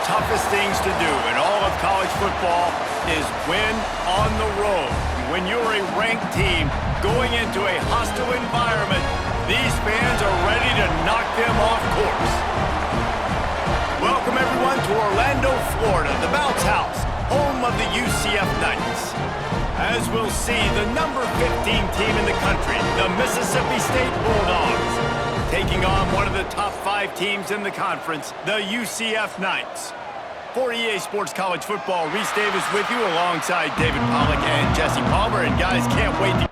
toughest things to do in all of college football is win on the road. When you're a ranked team going into a hostile environment, these fans are ready to knock them off course. Welcome everyone to Orlando, Florida, the Bounce House, home of the UCF Knights. As we'll see, the number 15 team in the country, the Mississippi State Bulldogs, taking on one of the top 5 teams in the conference, the UCF Knights. For EA Sports College Football, Reese Davis with you alongside David Pollack and Jesse Palmer. And guys, can't wait to...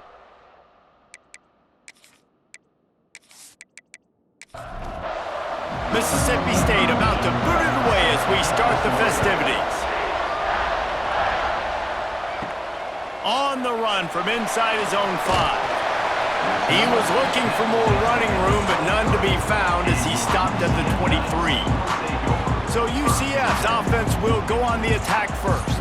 Mississippi State about to boot it away as we start the festivities. On the run from inside his own 5. He was looking for more running room, but none to be found as he stopped at the 23. So UCF's offense will go on the attack first.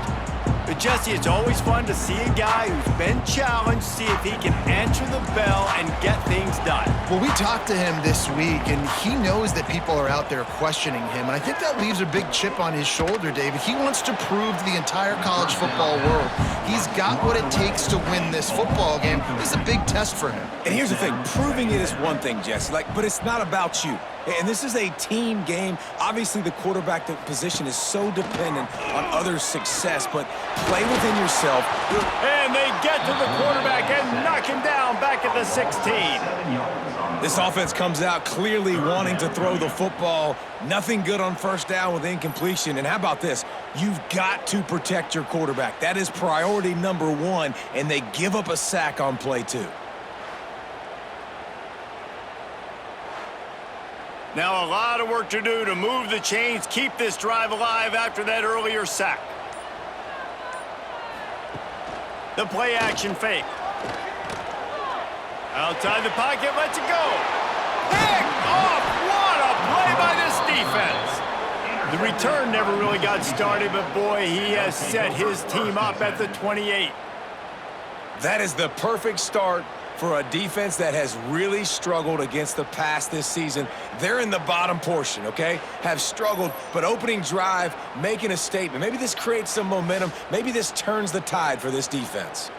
But Jesse, it's always fun to see a guy who's been challenged, see if he can answer the bell and get things done. Well, we talked to him this week, and he knows that people are out there questioning him. And I think that leaves a big chip on his shoulder, David. He wants to prove to the entire college football world he's got what it takes to win this football game. This is a big test for him. And here's the thing. Proving it is one thing, Jesse, but it's not about you. And this is a team game. Obviously, the quarterback position is so dependent on others' success, but play within yourself. And they get to the quarterback and knock him down back at the 16. This offense comes out clearly wanting to throw the football. Nothing good on first down with incompletion. And how about this? You've got to protect your quarterback. That is priority number 1, and they give up a sack on play 2. Now a lot of work to do to move the chains, keep this drive alive after that earlier sack. The play action fake. Outside the pocket, lets it go. Pick off! What a play by this defense. The return never really got started, but boy, he has set his team up at the 28. That is the perfect start for a defense that has really struggled against the pass this season. They're in the bottom portion, okay? Have struggled, but opening drive, making a statement. Maybe this creates some momentum. Maybe this turns the tide for this defense.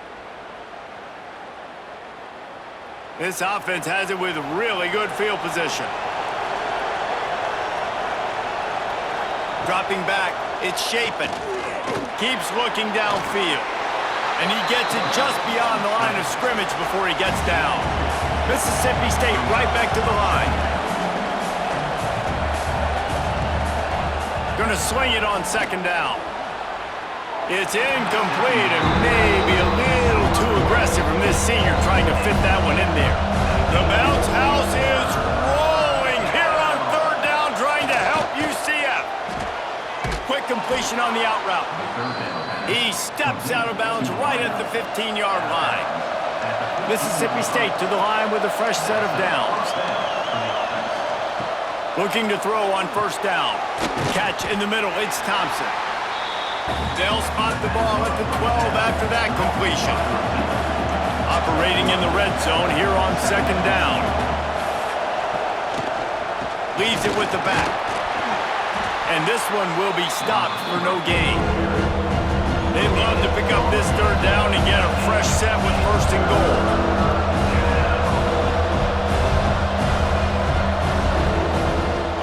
This offense has it with really good field position. Dropping back, it's Shapen. Keeps looking downfield. And he gets it just beyond the line of scrimmage before he gets down. Mississippi State right back to the line. Gonna swing it on second down. It's incomplete and maybe a little too aggressive from this senior trying to fit that one in there. The Bounce House is rolling here on third down, trying to help UCF. Quick completion on the out route. He steps out of bounds right at the 15-yard line. Mississippi State to the line with a fresh set of downs. Looking to throw on first down. Catch in the middle, it's Thompson. They'll spot the ball at the 12 after that completion. Operating in the red zone here on second down. Leaves it with the back. And this one will be stopped for no gain. They'd love to pick up this third down and get a fresh set with first and goal.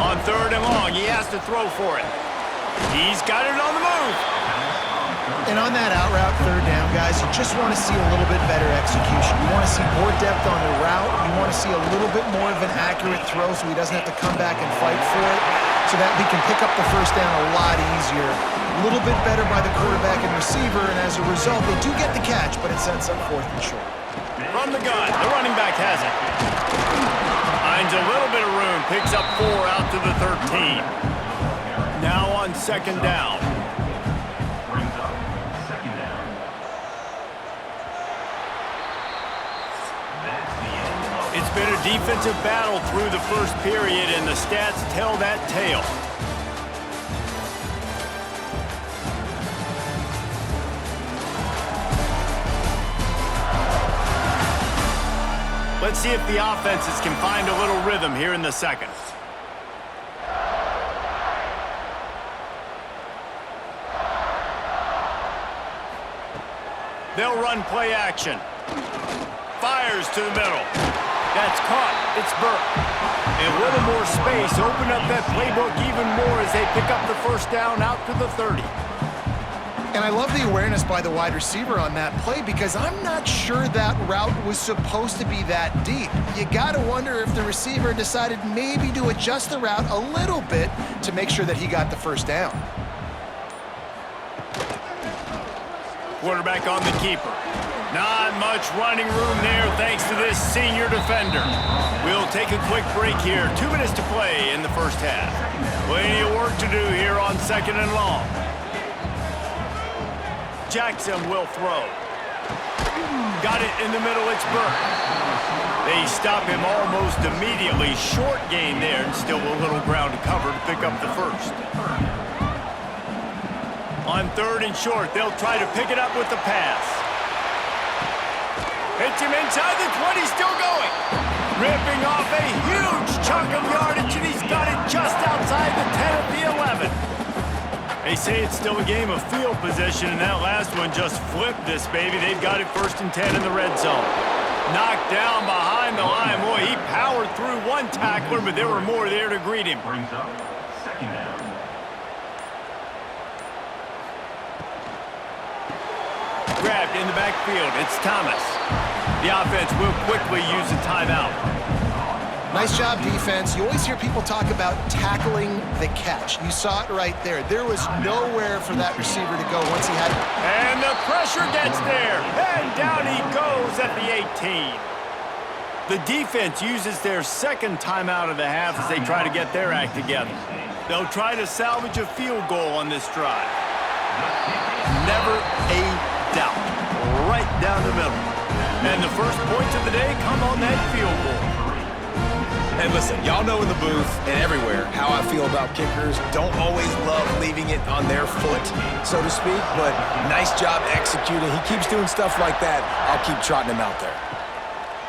On third and long, he has to throw for it. He's got it on the move. And on that out route, third down, guys, you just want to see a little bit better execution. You want to see more depth on the route. You want to see a little bit more of an accurate throw so he doesn't have to come back and fight for it, so that we can pick up the first down a lot easier. A little bit better by the quarterback and receiver, and as a result, they do get the catch, but it sets up fourth and short. From the gun, the running back has it. Finds a little bit of room, picks up 4 out to the 13. Now on second down. It's been a defensive battle through the first period, and the stats tell that tale. Let's see if the offenses can find a little rhythm here in the second. They'll run play action. Fires to the middle. That's caught. It's Burke. And a little more space. Open up that playbook even more as they pick up the first down out to the 30. And I love the awareness by the wide receiver on that play because I'm not sure that route was supposed to be that deep. You got to wonder if the receiver decided maybe to adjust the route a little bit to make sure that he got the first down. Quarterback on the keeper. Not much running room there thanks to this senior defender. We'll take a quick break here. 2 minutes to play in the first half. Plenty of work to do here on 2nd and long. Jackson will throw. Got it in the middle, it's Burke. They stop him almost immediately. Short gain there and still a little ground to cover to pick up the first. On 3rd and short, they'll try to pick it up with the pass. Hits him inside the 20, still going. Ripping off a huge chunk of yardage, and he's got it just outside the 10 of the 11. They say it's still a game of field position, and that last one just flipped this baby. They've got it 1st and 10 in the red zone. Knocked down behind the line. Boy, he powered through one tackler, but there were more there to greet him. Brings up 2nd down. Grabbed in the backfield. It's Thomas. The offense will quickly use a timeout. Nice job, defense. You always hear people talk about tackling the catch. You saw it right there. There was nowhere for that receiver to go once he had it. And the pressure gets there. And down he goes at the 18. The defense uses their 2nd timeout of the half as they try to get their act together. They'll try to salvage a field goal on this drive. Never a doubt. Right down the middle. And the first points of the day come on that field goal. And listen, y'all know in the booth and everywhere how I feel about kickers. Don't always love leaving it on their foot, so to speak, but nice job executing. He keeps doing stuff like that. I'll keep trotting him out there.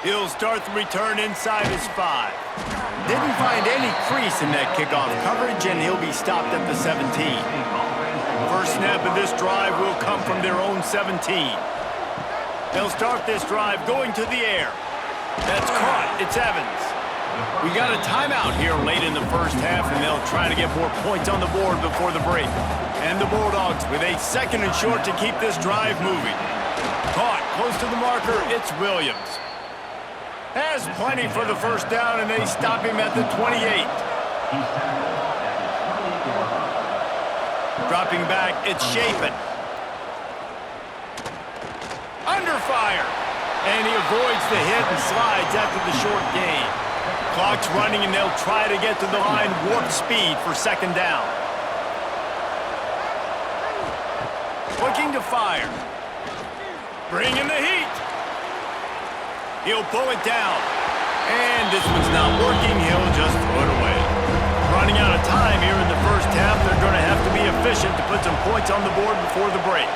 He'll start the return inside his 5. Didn't find any crease in that kickoff coverage, and he'll be stopped at the 17. First snap of this drive will come from their own 17. They'll start this drive going to the air. That's caught. It's Evans. We got a timeout here late in the first half, and they'll try to get more points on the board before the break. And the Bulldogs with a 2nd and short to keep this drive moving. Caught close to the marker, it's Williams. Has plenty for the first down, and they stop him at the 28. Dropping back, it's Chapin. Under fire. And he avoids the hit and slides after the short gain. Clock's running, and they'll try to get to the line warp speed for 2nd down. Looking to fire. Bringing the heat. He'll pull it down. And this one's not working. He'll just throw it away. Running out of time here in the first half. They're going to have to be efficient to put some points on the board before the break.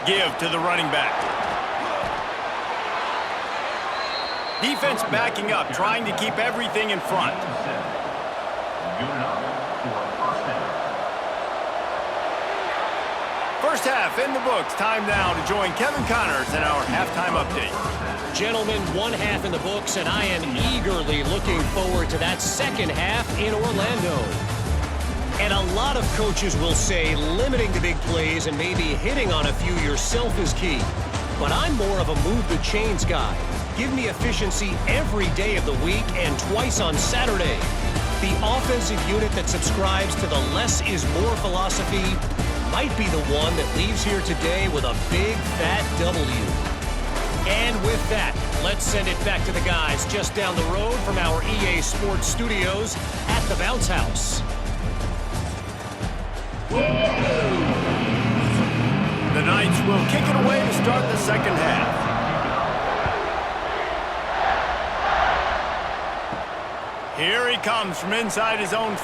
Give to the running back. Defense backing up, trying to keep everything in front. First half in the books. Time now to join Kevin Connors in our halftime update. Gentlemen, 1 half in the books, and I am eagerly looking forward to that 2nd half in Orlando. And a lot of coaches will say limiting the big plays and maybe hitting on a few yourself is key. But I'm more of a move the chains guy. Give me efficiency every day of the week and twice on Saturday. The offensive unit that subscribes to the less is more philosophy might be the one that leaves here today with a big fat W. And with that, let's send it back to the guys just down the road from our EA Sports studios at the Bounce House. The Knights will kick it away to start the 2nd half. Here he comes from inside his own 5.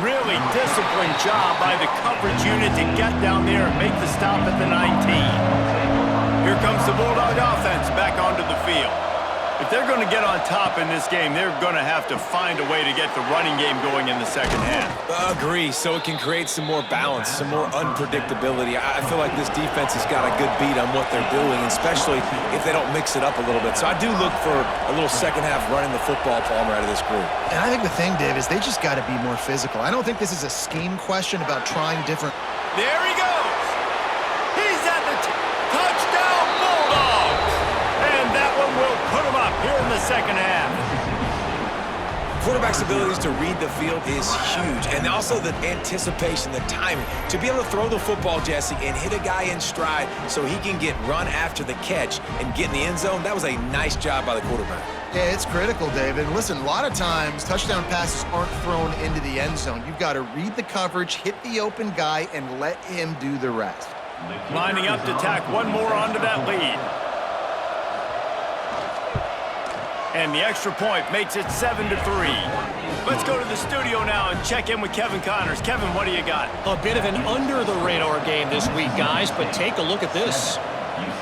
Really disciplined job by the coverage unit to get down there and make the stop at the 19. Here comes the Bulldog offense back onto the field. If they're going to get on top in this game, they're going to have to find a way to get the running game going in the second half. Agree, so it can create some more balance, some more unpredictability. I feel like this defense has got a good beat on what they're doing, especially if they don't mix it up a little bit. So I do look for a little second half running the football, Palmer, out of this group. And I think the thing, Dave, is they just got to be more physical. I don't think this is a scheme question about trying different. There he goes. He's at the touchdown Bulldogs. And that one will put him up here in the second half. Quarterback's abilities to read the field is huge, and also the anticipation, the timing. To be able to throw the football, Jesse, and hit a guy in stride so he can get run after the catch and get in the end zone, that was a nice job by the quarterback. Yeah, it's critical, David. Listen, a lot of times touchdown passes aren't thrown into the end zone. You've got to read the coverage, hit the open guy, and let him do the rest. Lining up to tack one more onto that lead. And the extra point makes it 7-3. Let's go to the studio now and check in with Kevin Connors. Kevin, what do you got? A bit of an under-the-radar game this week, guys, but take a look at this.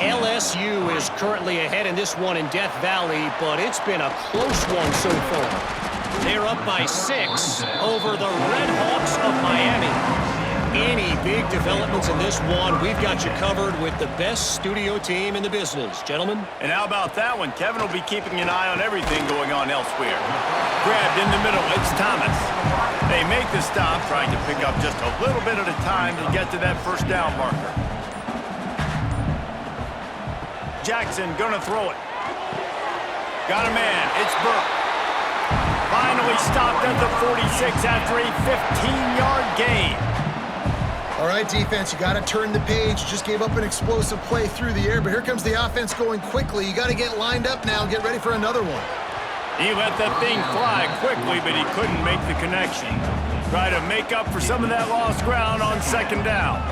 LSU is currently ahead in this one in Death Valley, but it's been a close one so far. They're up by 6 over the Red Hawks of Miami. Any big developments in this one, we've got you covered with the best studio team in the business. Gentlemen? And how about that one? Kevin will be keeping an eye on everything going on elsewhere. Grabbed in the middle, it's Thomas. They make the stop, trying to pick up just a little bit at a time to get to that first down marker. Jackson gonna throw it. Got a man, it's Burke. Finally stopped at the 46 after a 15-yard gain. All right, defense, you got to turn the page. Just gave up an explosive play through the air, but here comes the offense going quickly. You got to get lined up now and get ready for another one. He let that thing fly quickly, but he couldn't make the connection. Try to make up for some of that lost ground on second down.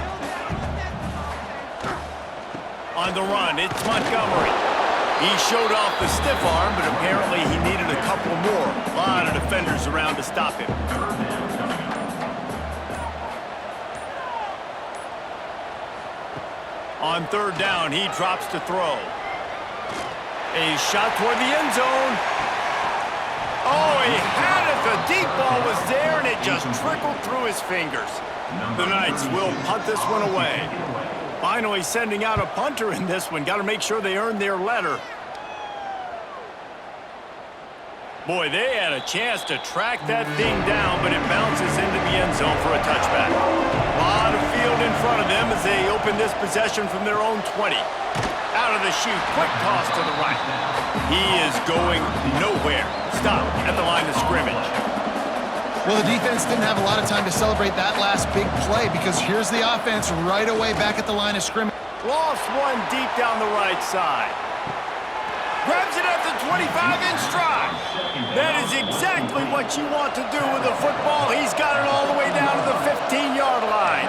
On the run, it's Montgomery. He showed off the stiff arm, but apparently he needed a couple more. A lot of defenders around to stop him. On third down, he drops to throw. A shot toward the end zone. Oh, he had it. The deep ball was there, and it just trickled through his fingers. The Knights will punt this one away. Finally sending out a punter in this one. Got to make sure they earn their letter. Boy, they had a chance to track that thing down, but it bounces into the end zone for a touchback. A lot of field in front of them as they open this possession from their own 20. Out of the chute, quick toss to the right. He is going nowhere. Stop at the line of scrimmage. Well, the defense didn't have a lot of time to celebrate that last big play because here's the offense right away back at the line of scrimmage. Lost one deep down the right side. Grabs it at the 25-inch stride. That is exactly what you want to do with the football. He's got it all the way down to the 15-yard line.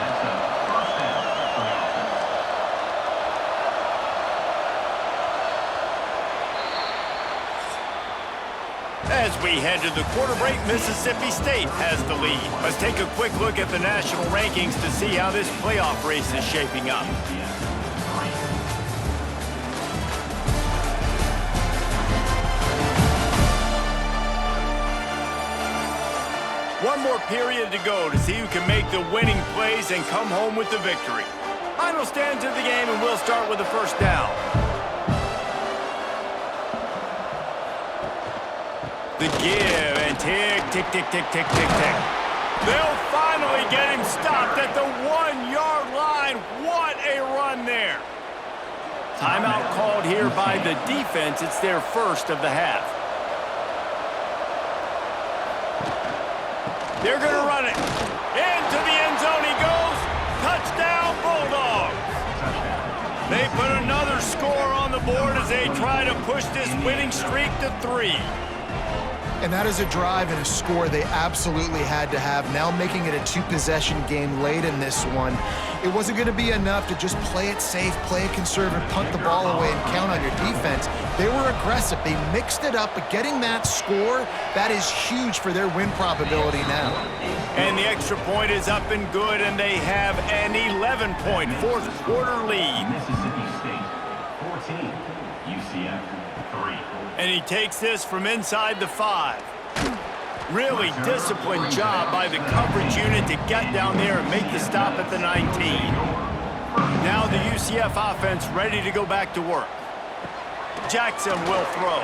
As we head to the quarter break, Mississippi State has the lead. Let's take a quick look at the national rankings to see how this playoff race is shaping up. One more period to go to see who can make the winning plays and come home with the victory. Final stands of the game, and we'll start with the first down. The give, and tick, tick, tick, tick, tick, tick, tick. They'll finally get him stopped at the 1-yard line. What a run there. Timeout called here by the defense. It's their first of the half. They're going to run it. Into the end zone he goes. Touchdown, Bulldogs. They put another score on the board as they try to push this winning streak to 3. And that is a drive and a score they absolutely had to have. Now making it a 2-possession game late in this one. It wasn't going to be enough to just play it safe, play it conservative, punt the ball away, and count on your defense. They were aggressive. They mixed it up, but getting that score, that is huge for their win probability now. And the extra point is up and good, and they have an 11-point fourth-quarter lead. Mississippi State 14, UCF 3. And he takes this from inside the 5. Really disciplined job by the coverage unit to get down there and make the stop at the 19. Now the UCF offense ready to go back to work. Jackson will throw.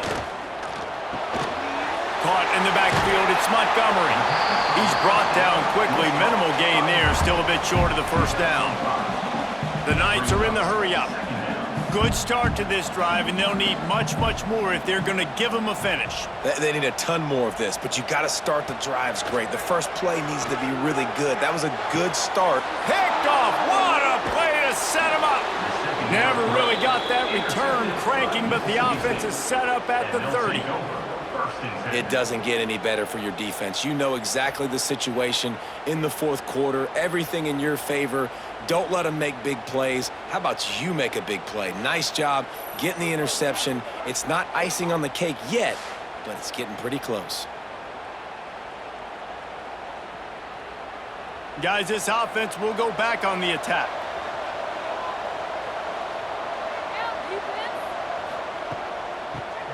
Caught in the backfield, it's Montgomery. He's brought down quickly. Minimal gain there, still a bit short of the first down. The Knights are in the hurry-up. Good start to this drive, and they'll need much, much more if they're going to give them a finish. They need a ton more of this, but you got to start the drives great. The first play needs to be really good. That was a good start. Picked off. What a play to set him up. Never really got that return cranking, but the offense is set up at the 30. It doesn't get any better for your defense. You know exactly the situation in the fourth quarter. Everything in your favor. Don't let them make big plays. How about you make a big play? Nice job getting the interception. It's not icing on the cake yet, but it's getting pretty close. Guys, this offense will go back on the attack.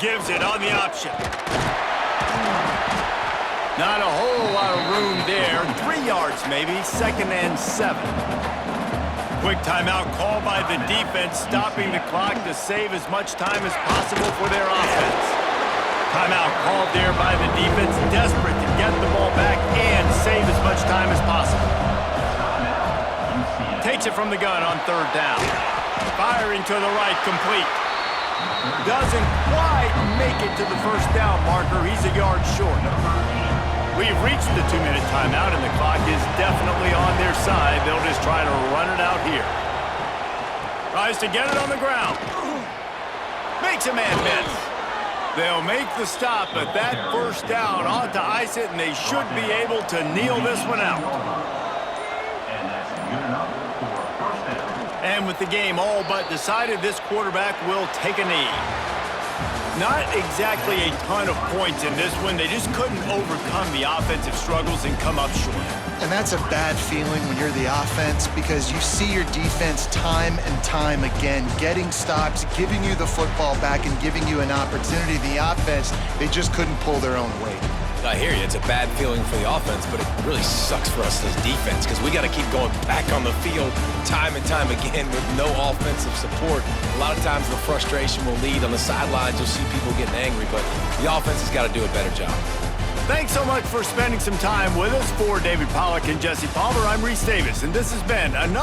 Gives it on the option. Not a whole lot of room there. 3 yards maybe, 2nd and 7. Quick timeout called by the defense, stopping the clock to save as much time as possible for their offense. Timeout called there by the defense, desperate to get the ball back and save as much time as possible. Takes it from the gun on 3rd down. Firing to the right, complete. Doesn't quite make it to the first down marker. He's a yard short. We've reached the 2-minute timeout, and the clock is definitely on their side. They'll just try to run it out here. Tries to get it on the ground. Makes a man miss. They'll make the stop, but that first down ought to ice it, and they should be able to kneel this one out. And with the game all but decided, this quarterback will take a knee. Not exactly a ton of points in this one. They just couldn't overcome the offensive struggles and come up short. And that's a bad feeling when you're the offense, because you see your defense time and time again getting stops, giving you the football back and giving you an opportunity. The offense, they just couldn't pull their own weight. I hear you. It's a bad feeling for the offense, but it really sucks for us as defense because we got to keep going back on the field time and time again with no offensive support. A lot of times the frustration will lead on the sidelines. You'll see people getting angry, but the offense has got to do a better job. Thanks so much for spending some time with us. For David Pollack and Jesse Palmer, I'm Reese Davis, and this has been another